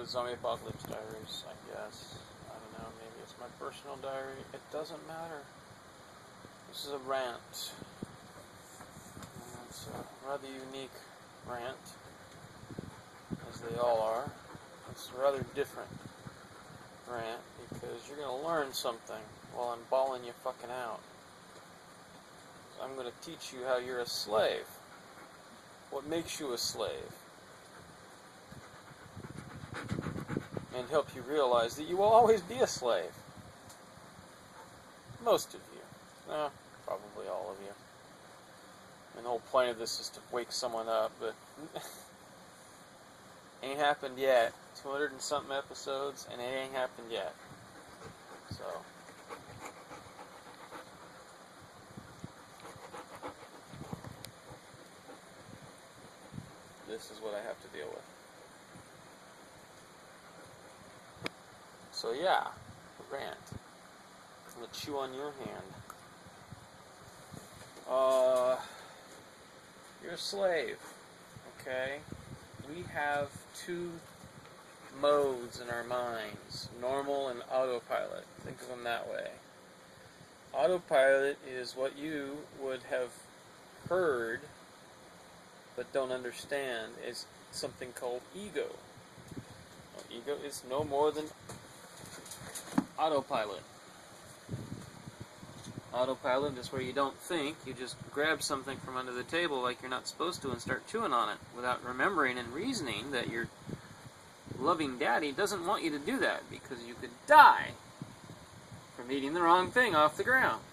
the Zombie Apocalypse Diaries, I guess. I don't know, maybe it's my personal diary. It doesn't matter. This is a rant. It's a rather unique rant, as they all are. It's a rather different rant, because you're going to learn something while I'm bawling you fucking out. So I'm going to teach you how you're a slave. What makes you a slave. And help you realize that you will always be a slave. Most of you. Probably all of you. And the whole point of this is to wake someone up, but ain't happened yet. 200 and something episodes, and it ain't happened yet. So this is what I have to deal with. So yeah, rant. I'm gonna chew on your hand. You're a slave, okay? We have two modes in our minds, normal and autopilot. Think of them that way. Autopilot is what you would have heard but don't understand is something called ego. Well, ego is no more than autopilot. Autopilot is where you don't think, you just grab something from under the table like you're not supposed to and start chewing on it without remembering and reasoning that your loving daddy doesn't want you to do that because you could die from eating the wrong thing off the ground.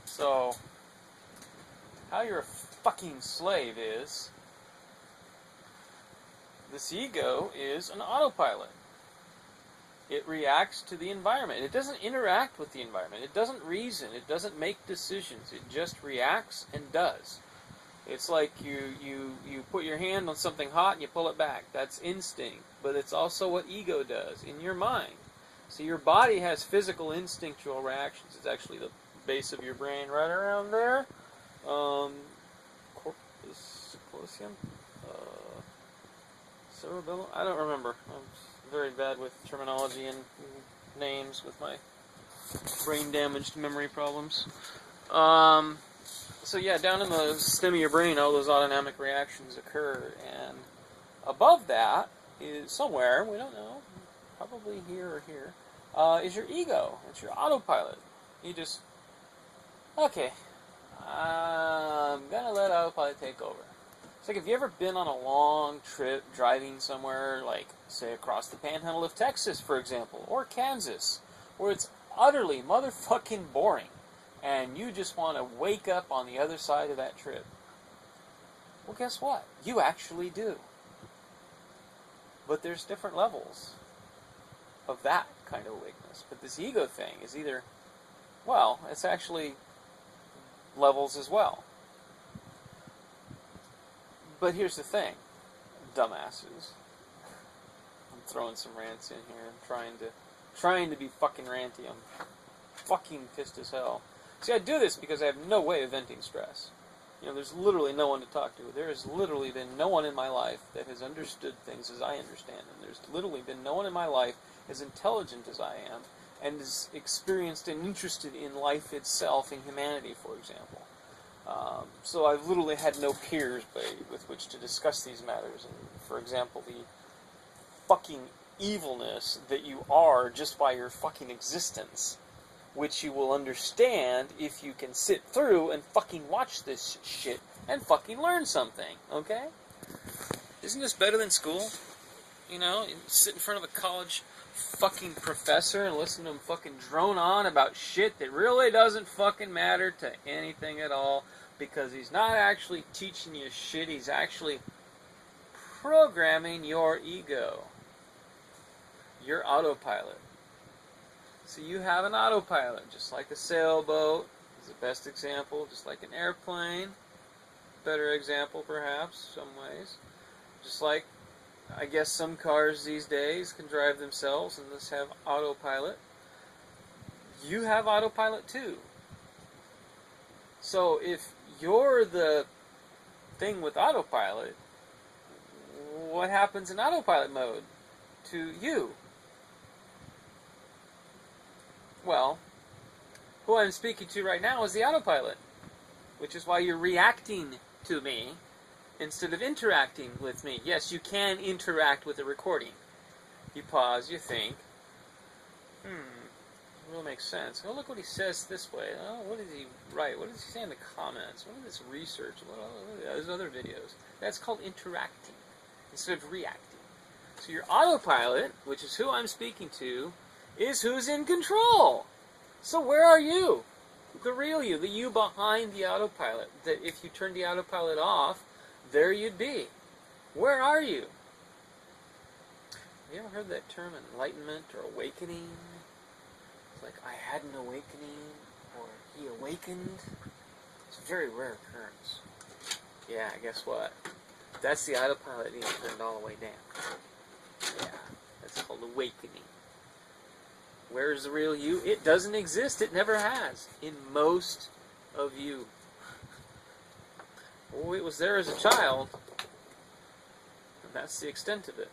So, how you're a fucking slave is, this ego is an autopilot. It reacts to the environment. It doesn't interact with the environment. It doesn't reason. It doesn't make decisions. It just reacts and does. It's like you put your hand on something hot and you pull it back. That's instinct. But it's also what ego does in your mind. So your body has physical instinctual reactions. It's actually the base of your brain right around there. Corpus callosum? Cerebellum? I don't remember. I'm very bad with terminology and names with my brain-damaged memory problems. So yeah, down in the stem of your brain, all those autonomic reactions occur, and above that is somewhere, we don't know, probably here or here, is your ego. It's your autopilot. You just, okay, I'm gonna let autopilot take over. It's like, have you ever been on a long trip driving somewhere, like, say, across the panhandle of Texas, for example, or Kansas, where it's utterly motherfucking boring, and you just want to wake up on the other side of that trip? Well, guess what? You actually do. But there's different levels of that kind of awakeness. But this ego thing is either, well, it's actually levels as well. But here's the thing, dumbasses. I'm throwing some rants in here. I'm trying to be fucking ranty. I'm fucking pissed as hell. See, I do this because I have no way of venting stress. You know, there's literally no one to talk to. There has literally been no one in my life that has understood things as I understand them. There's literally been no one in my life as intelligent as I am and is experienced and interested in life itself, in humanity, for example. So I've literally had no peers with which to discuss these matters. And, for example, the fucking evilness that you are just by your fucking existence, which you will understand if you can sit through and fucking watch this shit and fucking learn something, okay? Isn't this better than school? You know, sit in front of a college fucking professor and listen to him fucking drone on about shit that really doesn't fucking matter to anything at all, because he's not actually teaching you shit, he's actually programming your ego. Your autopilot. So you have an autopilot, just like a sailboat is the best example, just like an airplane, better example perhaps, some ways. Just like, I guess some cars these days can drive themselves and just have autopilot. You have autopilot too. So if you're the thing with autopilot, what happens in autopilot mode to you? Well, who I'm speaking to right now is the autopilot, which is why you're reacting to me instead of interacting with me. Yes, you can interact with a recording. You pause, you think, it really makes sense. Oh, look what he says this way. Oh, what did he write? What does he say in the comments? What is this research? There's other videos. That's called interacting instead of reacting. So your autopilot, which is who I'm speaking to, is who's in control. So where are you? The real you, the you behind the autopilot. That if you turned the autopilot off, there you'd be. Where are you? Have you ever heard that term, enlightenment or awakening? It's like, I had an awakening, or he awakened. It's a very rare occurrence. Yeah, guess what? That's the autopilot being turned all the way down. Yeah, that's called awakening. Where's the real you? It doesn't exist. It never has. In most of you. Oh, it was there as a child. And that's the extent of it.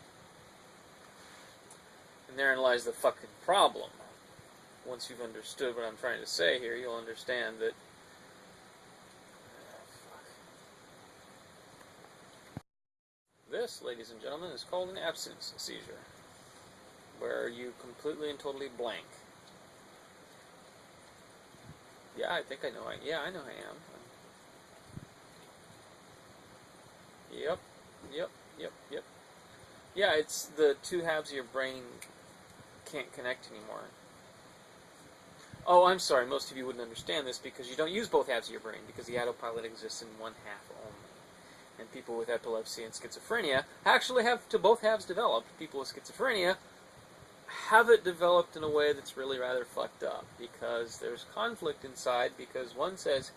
And therein lies the fucking problem. Once you've understood what I'm trying to say here, you'll understand that this, ladies and gentlemen, is called an absence seizure, where you completely and totally blank. Yeah, I think I know. I know I am. Yep. Yeah, it's the two halves of your brain can't connect anymore. Oh, I'm sorry, most of you wouldn't understand this because you don't use both halves of your brain, because the autopilot exists in one half only. And people with epilepsy and schizophrenia actually have both halves developed. People with schizophrenia have it developed in a way that's really rather fucked up, because there's conflict inside, because one says,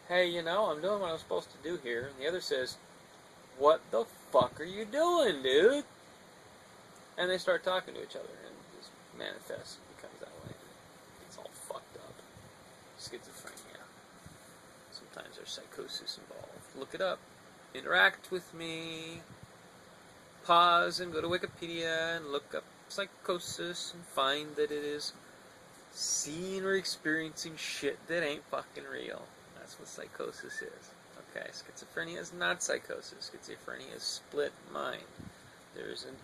hey, you know, I'm doing what I'm supposed to do here, and the other says, what the fuck are you doing, dude? And they start talking to each other, and it just manifests and becomes that way. It's all fucked up. Schizophrenia. Sometimes there's psychosis involved. Look it up. Interact with me. Pause and go to Wikipedia and look up psychosis and find that it is seeing or experiencing shit that ain't fucking real. That's what psychosis is. Okay, schizophrenia is not psychosis. Schizophrenia is split mind. There's an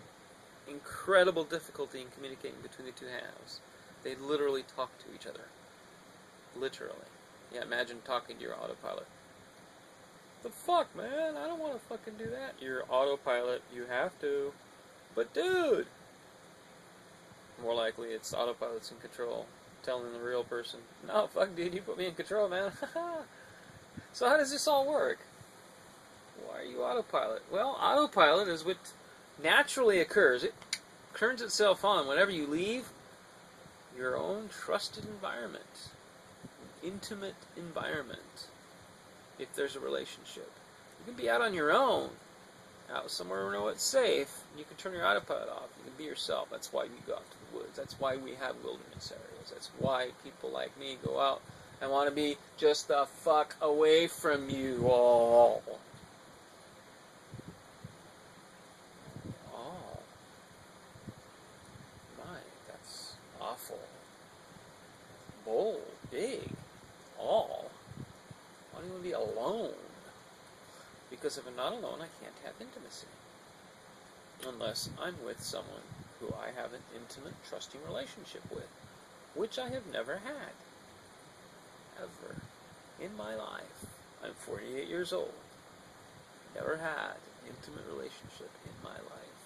incredible difficulty in communicating between the two halves. They literally talk to each other. Literally. Yeah, imagine talking to your autopilot. The fuck, man? I don't want to fucking do that. Your autopilot, you have to. But dude! More likely it's autopilot's in control, telling the real person, no, fuck dude, you put me in control, man. So how does this all work? Why are you autopilot? Well, autopilot is what naturally occurs. It turns itself on whenever you leave your own trusted environment, intimate environment, if there's a relationship. You can be out on your own, out somewhere where it's safe, and you can turn your autopilot off. You can be yourself. That's why we go out to the woods. That's why we have wilderness areas. That's why people like me go out and want to be just the fuck away from you all. Oh. My, that's awful. Bold, big, all. I don't want to be alone. Because if I'm not alone, I can't have intimacy. Unless I'm with someone who I have an intimate, trusting relationship with. Which I have never had. Ever. In my life. I'm 48 years old. Never had an intimate relationship in my life.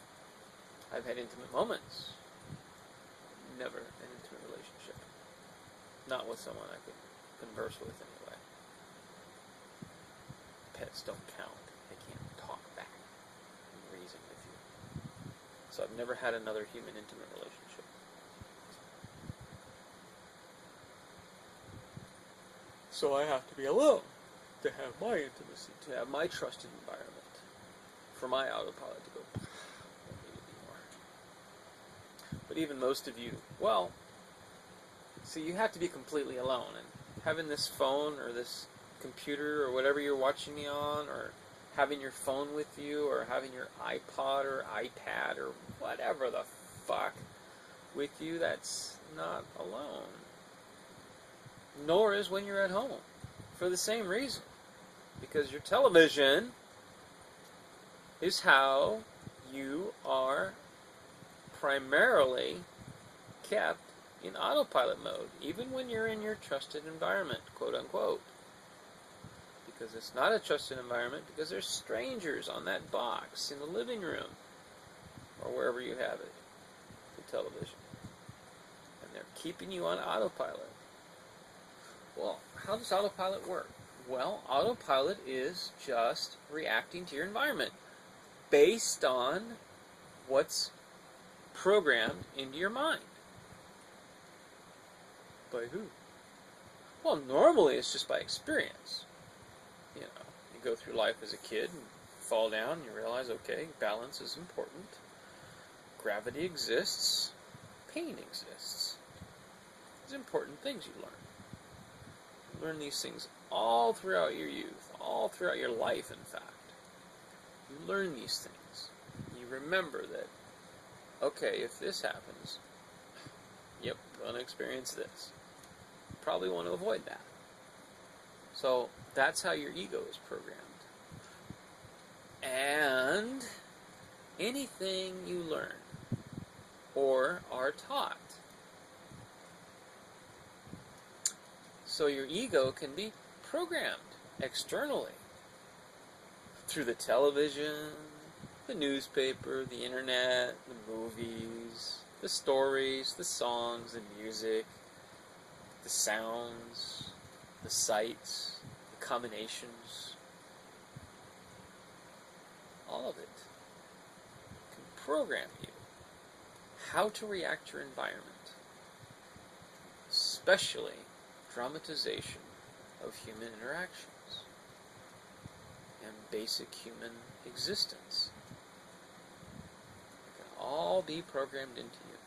I've had intimate moments. Never an intimate relationship. Not with someone I could converse with anyway. Pets don't count. They can't talk back and reason with you. So I've never had another human intimate relationship. So I have to be alone to have my intimacy, to have my trusted environment, for my autopilot to go, don't need it anymore. But even most of you, well, see, you have to be completely alone, and having this phone or this computer or whatever you're watching me on, or having your phone with you, or having your iPod or iPad or whatever the fuck with you, that's not alone. Nor is when you're at home. For the same reason. Because your television is how you are primarily kept in autopilot mode, even when you're in your trusted environment, quote unquote. Because it's not a trusted environment, because there's strangers on that box in the living room, or wherever you have it, the television. And they're keeping you on autopilot. Well, how does autopilot work? Well, autopilot is just reacting to your environment based on what's programmed into your mind. By who? Well, normally it's just by experience. You know, you go through life as a kid and fall down and you realize, okay, balance is important. Gravity exists. Pain exists. These important things you learn. You learn these things all throughout your youth, all throughout your life, in fact. You learn these things. You remember that, okay, if this happens, yep, I'm going to experience this. You probably want to avoid that. So that's how your ego is programmed. And anything you learn or are taught. So your ego can be programmed externally through the television, the newspaper, the internet, the movies, the stories, the songs, the music, the sounds, the sights, the combinations. All of it can program you how to react to your environment, especially dramatization of human interactions and basic human existence. It can all be programmed into you.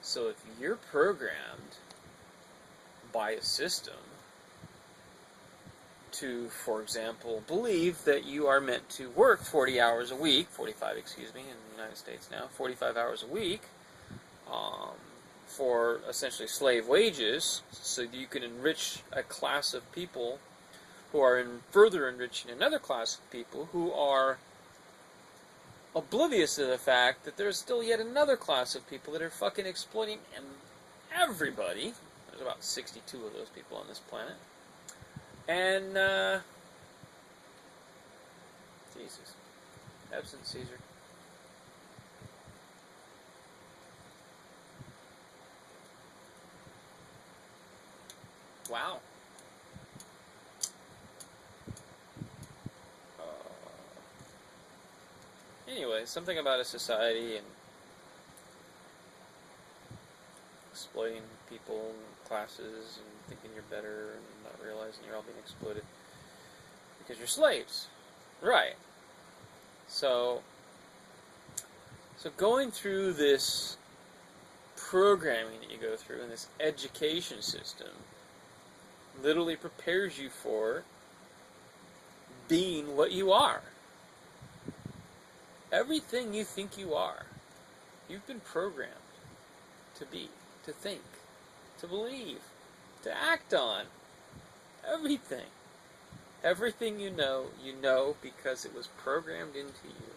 So if you're programmed by a system to, for example, believe that you are meant to work 40 hours a week, 45, excuse me, in the United States now, 45 hours a week, for essentially slave wages, so that you can enrich a class of people who are further enriching another class of people who are oblivious to the fact that there's still yet another class of people that are fucking exploiting everybody. There's about 62 of those people on this planet. And, Jesus. Absent Caesar. Wow. Anyway, something about a society and exploiting people and classes and thinking you're better and not realizing you're all being exploited because you're slaves. Right. So going through this programming that you go through in this education system literally prepares you for being what you are. Everything you think you are, you've been programmed to be, to think, to believe, to act on. Everything. Everything you know because it was programmed into you.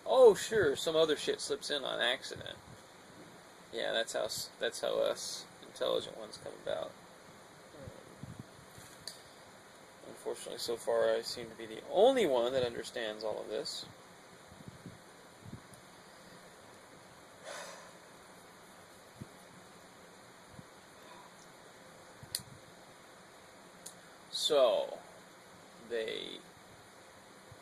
Oh, sure, some other shit slips in on accident. Yeah, that's how us intelligent ones come about. Unfortunately, so far, I seem to be the only one that understands all of this. So, they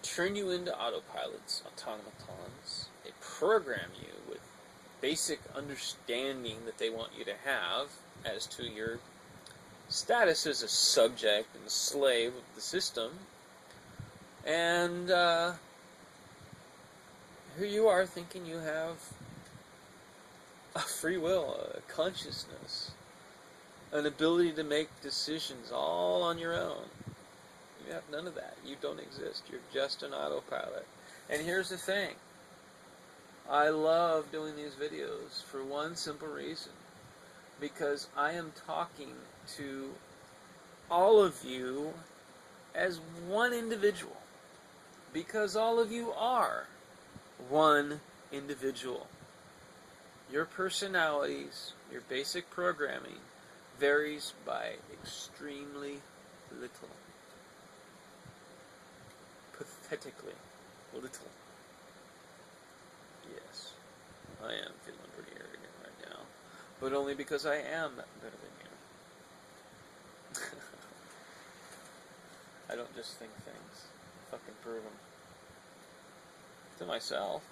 turn you into autopilots, automatons. They program you with basic understanding that they want you to have as to your status as a subject and slave of the system. And here you are thinking you have a free will, a consciousness, an ability to make decisions all on your own. You have none of that. You don't exist. You're just an autopilot. And here's the thing. I love doing these videos for one simple reason. Because I am talking to all of you as one individual. Because all of you are one individual. Your personalities, your basic programming, varies by extremely little. Pathetically little. Yes, I am feeling pretty arrogant right now. But only because I am better than you. I don't just think things. Fucking prove them. To myself.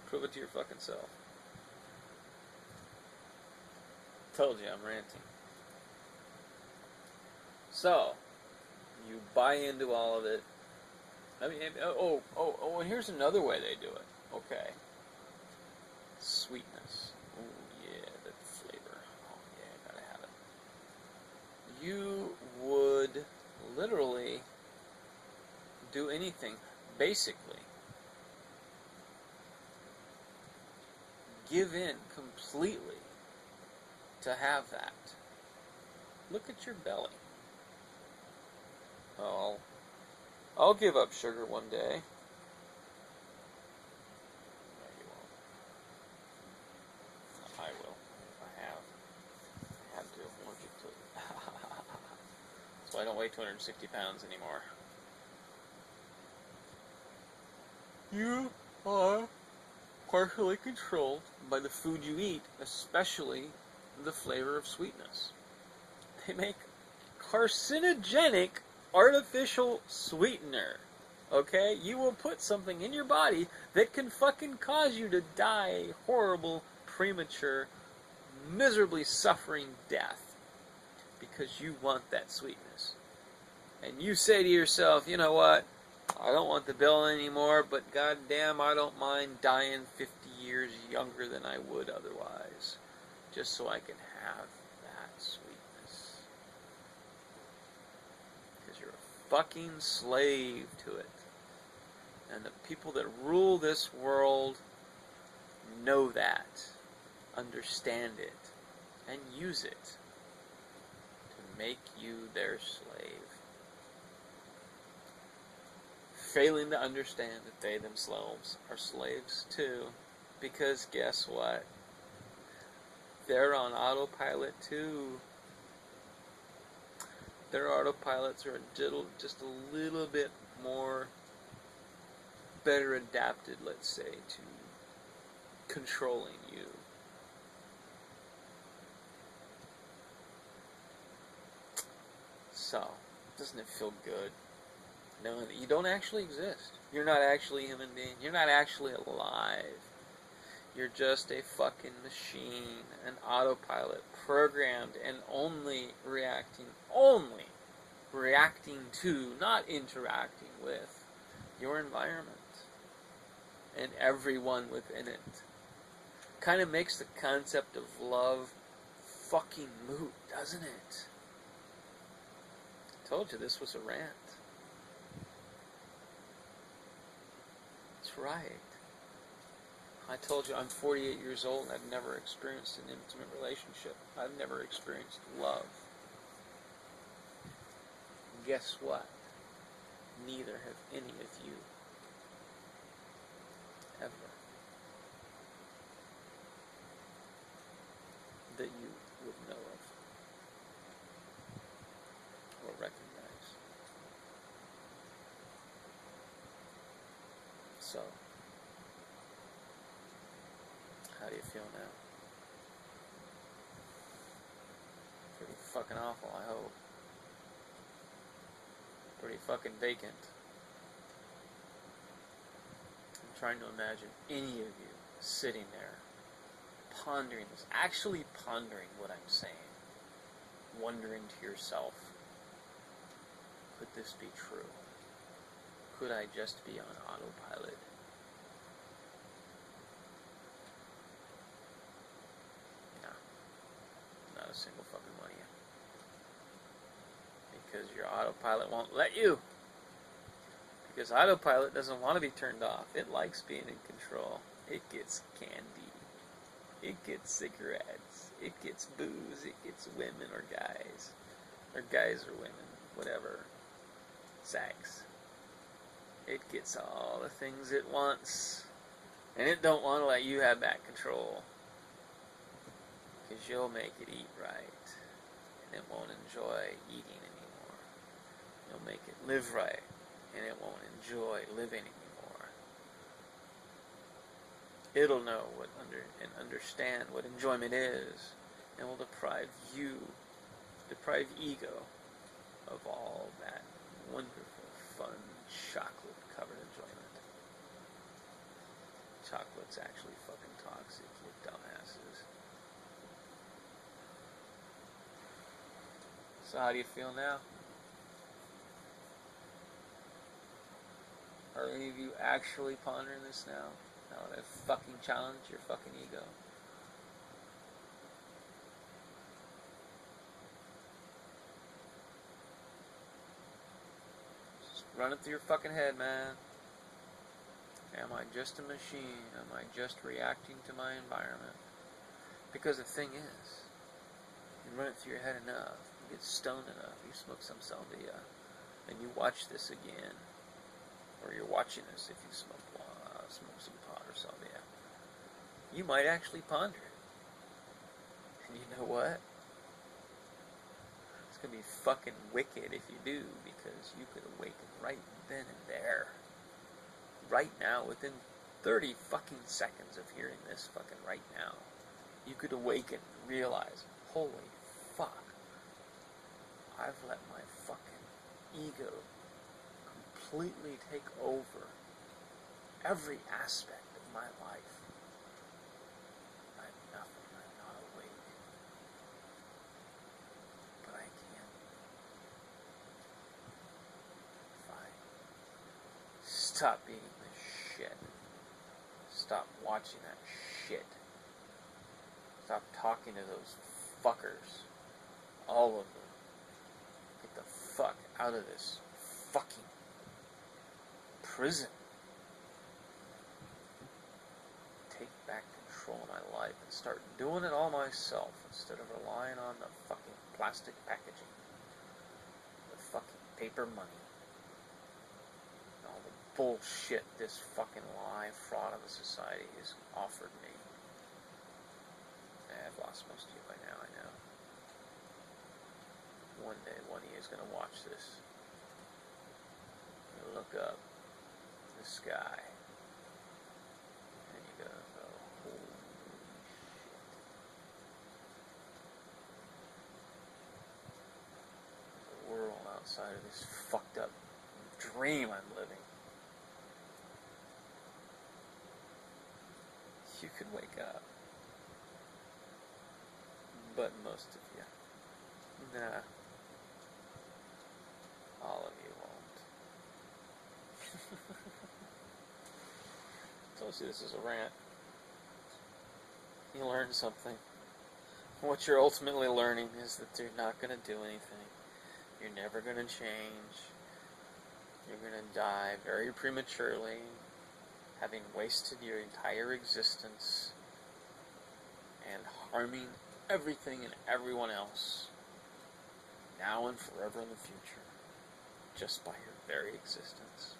Prove it to your fucking self. Told you I'm ranting. So, you buy into all of it. I mean, and here's another way they do it. Okay. Sweetness. Oh, yeah, that flavor. Oh, yeah, gotta have it. You would literally do anything, basically. Give in completely to have that. Look at your belly. Oh, I'll give up sugar one day. No, you won't. I will. I have to. Allergic to it. So I don't weigh 260 pounds anymore. You are partially controlled by the food you eat, especially the flavor of sweetness. They make carcinogenic artificial sweetener. Okay? You will put something in your body that can fucking cause you to die a horrible, premature, miserably suffering death because you want that sweetness. And you say to yourself, you know what? I don't want the bill anymore, but goddamn, I don't mind dying 50 years younger than I would otherwise, just so I can have that sweetness. Because you're a fucking slave to it. And the people that rule this world know that, understand it, and use it to make you their slave. Failing to understand that they themselves are slaves too, because guess what? They're on autopilot too. Their autopilots are just a little bit more better adapted, let's say, to controlling you. So, doesn't it feel good? Knowing that you don't actually exist. You're not actually a human being. You're not actually alive. You're just a fucking machine, an autopilot, programmed and only reacting to, not interacting with, your environment and everyone within it. Kind of makes the concept of love fucking moot, doesn't it? I told you this was a rant. That's right. I told you I'm 48 years old and I've never experienced an intimate relationship. I've never experienced love. Guess what? Neither have any of you. Ever. That you would know of. Or recognize. So, how do you feel now? Pretty fucking awful, I hope. Pretty fucking vacant. I'm trying to imagine any of you sitting there, pondering this, actually pondering what I'm saying, wondering to yourself, could this be true? Could I just be on autopilot? No. Not a single fucking one of you. Because your autopilot autopilot won't let you. Because autopilot doesn't want to be turned off. It likes being in control. It gets candy. It gets cigarettes. It gets booze. It gets women or guys. Or guys or women. Whatever. Sex. It gets all the things it wants. And it don't want to let you have that control. Because you'll make it eat right. And it won't enjoy eating anymore. You'll make it live right. And it won't enjoy living anymore. It'll know and understand what enjoyment is, and will deprive ego of all that wonderful, fun, chocolate-covered enjoyment. Chocolate's actually fucking toxic, you dumbasses. So how do you feel now? Are any of you actually pondering this now? Now that I've fucking challenged your fucking ego? Just run it through your fucking head, man. Am I just a machine? Am I just reacting to my environment? Because the thing is, you run it through your head enough, you get stoned enough, you smoke some salvia, and you watch this again. Or you're watching this if you smoke some pot or salvia. You might actually ponder it. And you know what? It's going to be fucking wicked if you do, because you could awaken right then and there. Right now, within 30 fucking seconds of hearing this fucking right now, you could awaken and realize, holy fuck, I've let my fucking ego completely take over every aspect of my life. I'm nothing, I'm not awake. But I can. If I stop eating this shit, stop watching that shit, stop talking to those fuckers, all of them, get the fuck out of this fucking prison. Take back control of my life and start doing it all myself instead of relying on the fucking plastic packaging, the fucking paper money, and all the bullshit this fucking lie fraud of a society has offered me. I've lost most of you by now, I know. One day, one of you is going to watch this. You look up the sky, and you go, oh, holy shit. There's a world outside of this fucked up dream I'm living. You could wake up. But most of you, nah, all of you won't. So see, this is a rant. You learn something. What you're ultimately learning is that you're not going to do anything. You're never going to change. You're going to die very prematurely, having wasted your entire existence and harming everything and everyone else, now and forever in the future, just by your very existence.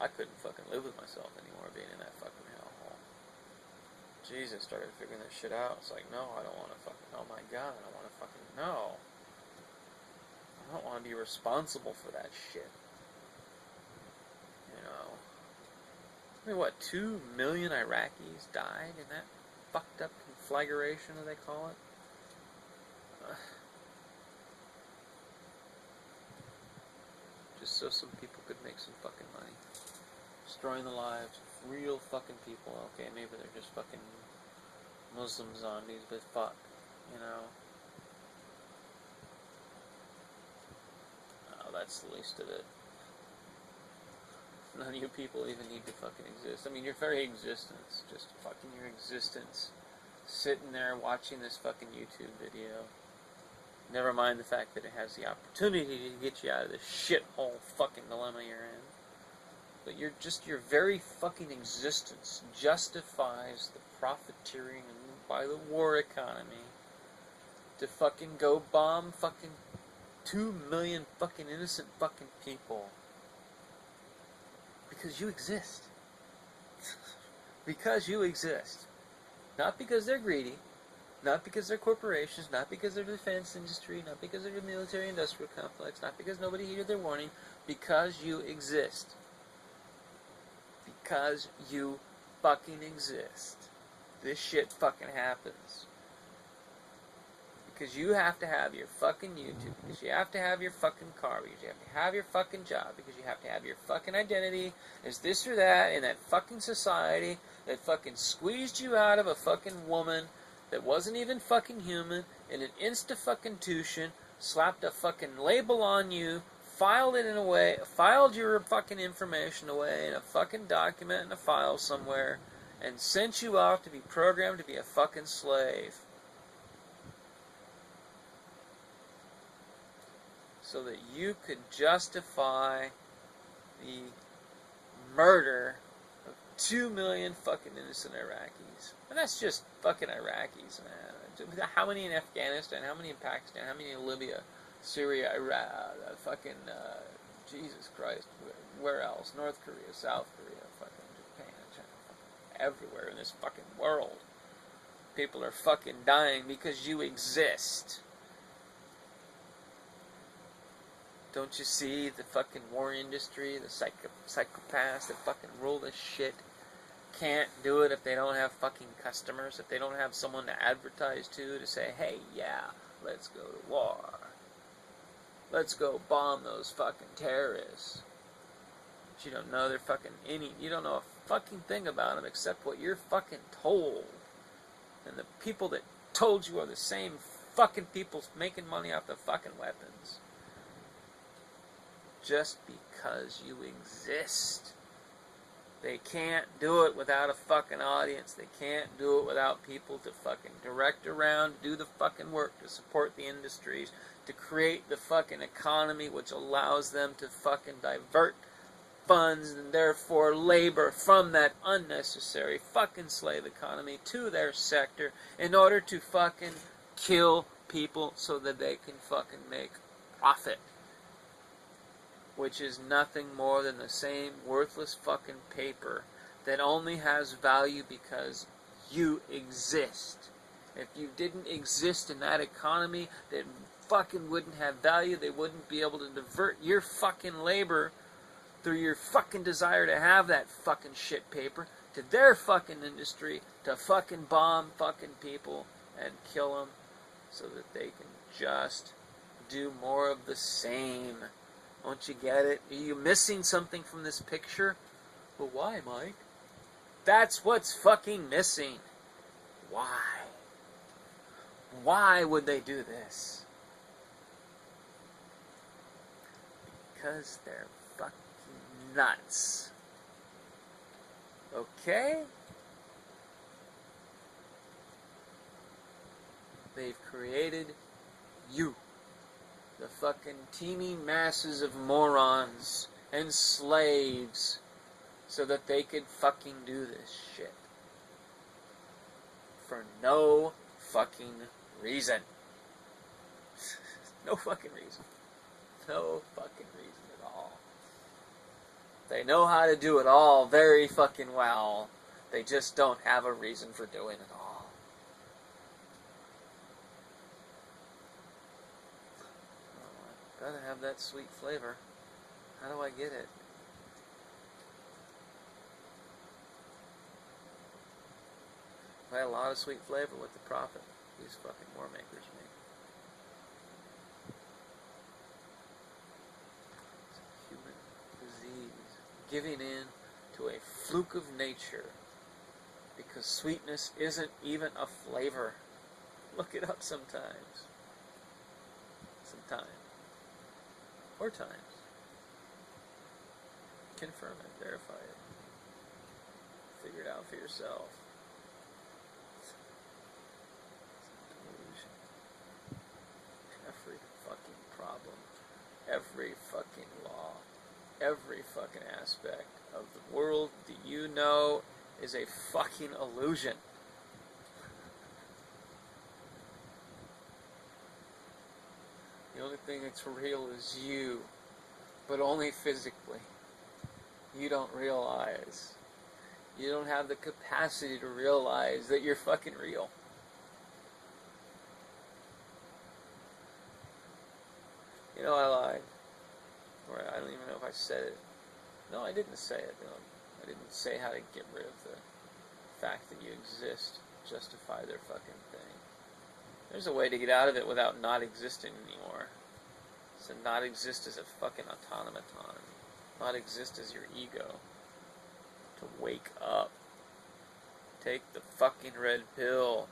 I couldn't fucking live with myself anymore being in that fucking hellhole. Jesus, started figuring this shit out. It's like, no, I don't want to fucking, oh my god, I don't want to fucking, no. I don't want to be responsible for that shit. You know. I mean, what, 2 million Iraqis died in that fucked up conflagration, as they call it? Just so some people could make some fucking money. Destroying the lives of real fucking people. Okay, maybe they're just fucking Muslim zombies, but fuck, you know. that's the least of it. None of you people even need to fucking exist. I mean, your very existence, just fucking your existence, sitting there watching this fucking YouTube video. Never mind the fact that it has the opportunity to get you out of this shithole fucking dilemma you're in. But your very fucking existence justifies the profiteering by the war economy to fucking go bomb fucking 2 million fucking innocent fucking people. Because you exist. Because you exist. Not because they're greedy, not because they're corporations, not because they're the defense industry, not because they're the military-industrial complex, not because nobody heeded their warning, because you exist. Because you fucking exist. This shit fucking happens. Because you have to have your fucking YouTube, because you have to have your fucking car, because you have to have your fucking job, because you have to have your fucking identity as this or that in that fucking society that fucking squeezed you out of a fucking woman that wasn't even fucking human in an insta-fucking-tuition, slapped a fucking label on you, filed it in a way, filed your fucking information away in a fucking document in a file somewhere, and sent you off to be programmed to be a fucking slave. So that you could justify the murder of 2 million fucking innocent Iraqis. And that's just fucking Iraqis, man. How many in Afghanistan? How many in Pakistan? How many in Libya? Syria, Iraq, Jesus Christ, where else? North Korea, South Korea, fucking Japan, China, fucking everywhere in this fucking world. People are fucking dying because you exist. Don't you see the fucking war industry, the psychopaths that fucking rule this shit can't do it if they don't have fucking customers, if they don't have someone to advertise to say, hey, yeah, let's go to war. Let's go bomb those fucking terrorists. But you don't know they're fucking you don't know a fucking thing about them except what you're fucking told. And the people that told you are the same fucking people making money off the fucking weapons. Just because you exist. They can't do it without a fucking audience. They can't do it without people to fucking direct around, do the fucking work, to support the industries, to create the fucking economy which allows them to fucking divert funds and therefore labor from that unnecessary fucking slave economy to their sector in order to fucking kill people so that they can fucking make profit. Which is nothing more than the same worthless fucking paper that only has value because you exist. If you didn't exist in that economy, that fucking wouldn't have value. They wouldn't be able to divert your fucking labor through your fucking desire to have that fucking shit paper to their fucking industry to fucking bomb fucking people and kill them so that they can just do more of the same. Don't you get it? Are you missing something from this picture? Well, why, Mike? That's what's fucking missing. Why? Why would they do this? Because they're fucking nuts. Okay? They've created you. The fucking teeming masses of morons and slaves so that they could fucking do this shit. For no fucking reason. No fucking reason. No fucking reason at all. They know how to do it all very fucking well. They just don't have a reason for doing it all. Gotta have that sweet flavor. How do I get it? I had a lot of sweet flavor with the profit these fucking war makers make. It's a human disease. Giving in to a fluke of nature. Because sweetness isn't even a flavor. Look it up sometimes. Sometimes. Or times. Confirm it. Verify it. Figure it out for yourself. Delusion. Every fucking problem, every fucking law, every fucking aspect of the world that you know is a fucking illusion. The only thing that's real is you, but only physically. You don't realize. You don't have the capacity to realize that you're fucking real. You know, I lied. Or I don't even know if I said it. No, I didn't say it. No, I didn't say how to get rid of the fact that you exist, justify their fucking thing. There's a way to get out of it without not existing anymore. So not exist as a fucking automaton. Not exist as your ego. To wake up. Take the fucking red pill.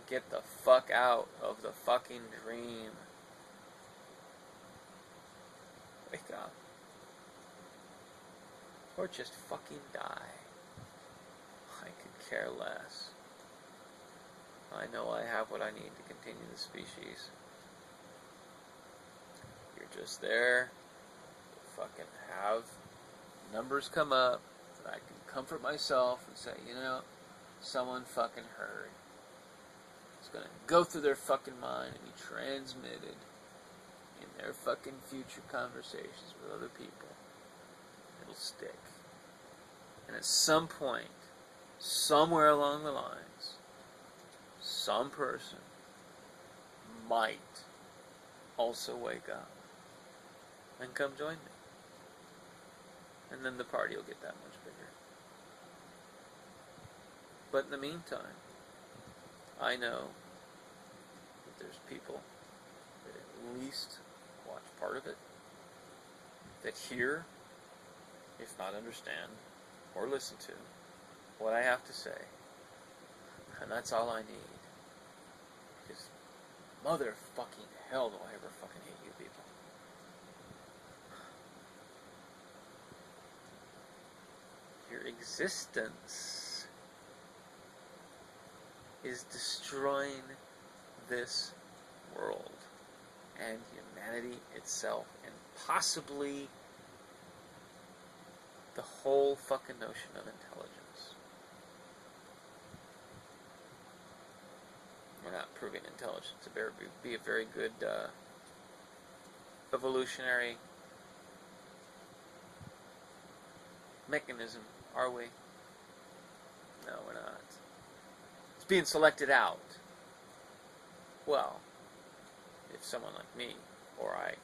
Get the fuck out of the fucking dream. Wake up. Or just fucking die. I could care less. I know I have what I need to continue the species. You're just there to fucking have numbers come up that I can comfort myself and say, you know, someone fucking heard. It's gonna go through their fucking mind and be transmitted in their fucking future conversations with other people. It'll stick. And at some point, somewhere along the lines, some person might also wake up and come join me. And then the party will get that much bigger. But in the meantime, I know that there's people that at least watch part of it, that hear, if not understand, or listen to what I have to say. And that's all I need. Because motherfucking hell do I ever fucking hate you people. Your existence is destroying this world and humanity itself, and possibly the whole fucking notion of intelligence. We're not proving intelligence to be a very good evolutionary mechanism, are we? No, we're not. It's being selected out. Well, if someone like me or I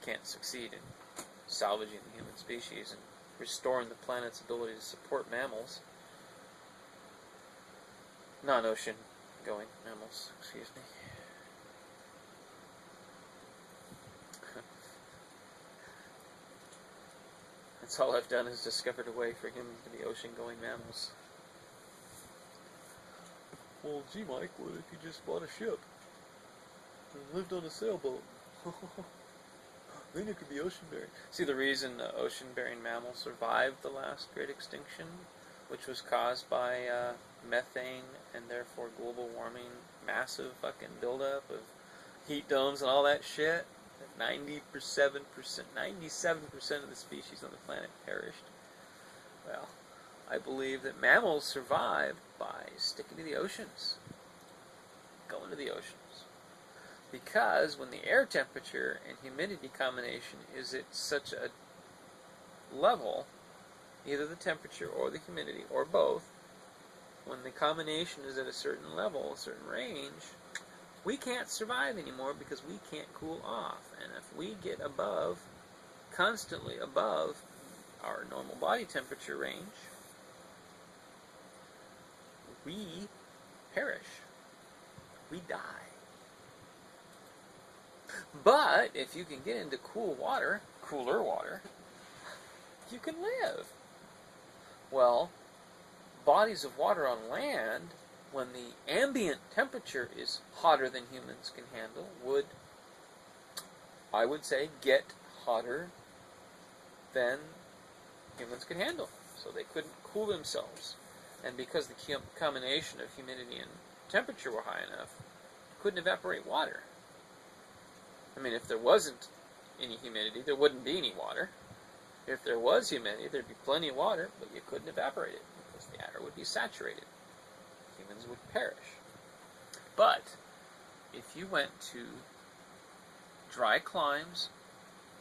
can't succeed in salvaging the human species and restoring the planet's ability to support mammals, non-ocean going mammals, excuse me. That's all I've done is discovered a way for humans to be ocean-going mammals. Well, gee, Mike, what if you just bought a ship and lived on a sailboat? Then it could be ocean-bearing. See, the reason ocean-bearing mammals survived the last great extinction, which was caused by methane and therefore global warming, massive fucking buildup of heat domes and all that shit. 97% of the species on the planet perished. Well, I believe that mammals survived by sticking to the oceans, going to the oceans. Because when the air temperature and humidity combination is at such a level, either the temperature or the humidity, or both, when the combination is at a certain level, a certain range, we can't survive anymore because we can't cool off. And if we get above, constantly above our normal body temperature range, we perish. We die. But if you can get into cool water, cooler water, you can live. Well, bodies of water on land, when the ambient temperature is hotter than humans can handle, would, I would say, get hotter than humans could handle. So they couldn't cool themselves. And because the combination of humidity and temperature were high enough, couldn't evaporate water. I mean, if there wasn't any humidity, there wouldn't be any water. If there was humidity, there'd be plenty of water, but you couldn't evaporate it because the air would be saturated. Humans would perish. But if you went to dry climes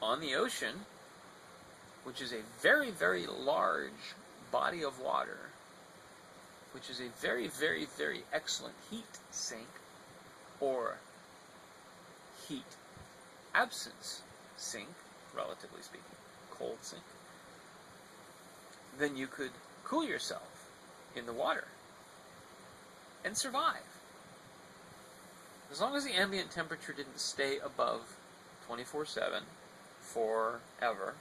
on the ocean, which is a very, very large body of water, which is a very, very, very excellent heat sink, or heat absence sink, relatively speaking, cold sink, then you could cool yourself in the water and survive. As long as the ambient temperature didn't stay above 24/7 forever,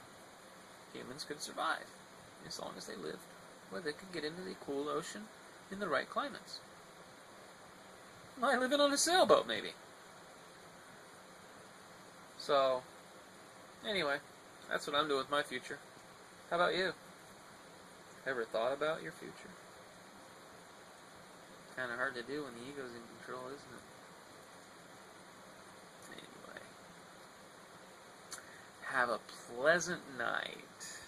humans could survive as long as they lived where they could get into the cool ocean in the right climates. Like living on a sailboat, maybe. So, anyway, that's what I'm doing with my future. How about you? Ever thought about your future? Kind of hard to do when the ego's in control, isn't it? Anyway. Have a pleasant night.